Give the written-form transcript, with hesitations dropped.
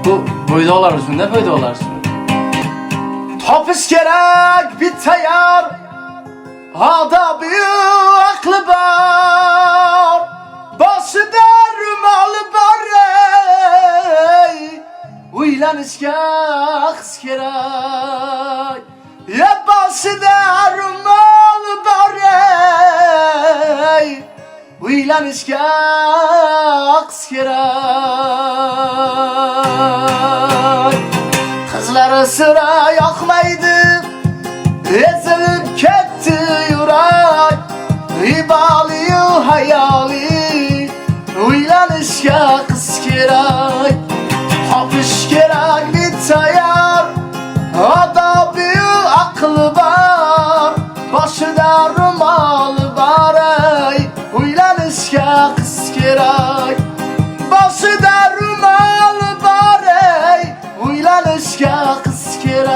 Bu boyda olarsın, ne boyda olarsın? Tapış gerek bir tayar, adabı aklı var, başında rumalı var ey. Uylanışka kız gerek, ya başında rumalı var ey. Uylanışka kız gerek. Kızları sıra yakmaydı, ezilip ketti yürek. İbaliyi hayali, uylanışka kız gerek. Tapış gerek bir tayar, adabı aklı var, başında rumalı var ey. Uylanışka kız gerek, başında rumalı var ey. Uylanışka kız gerek.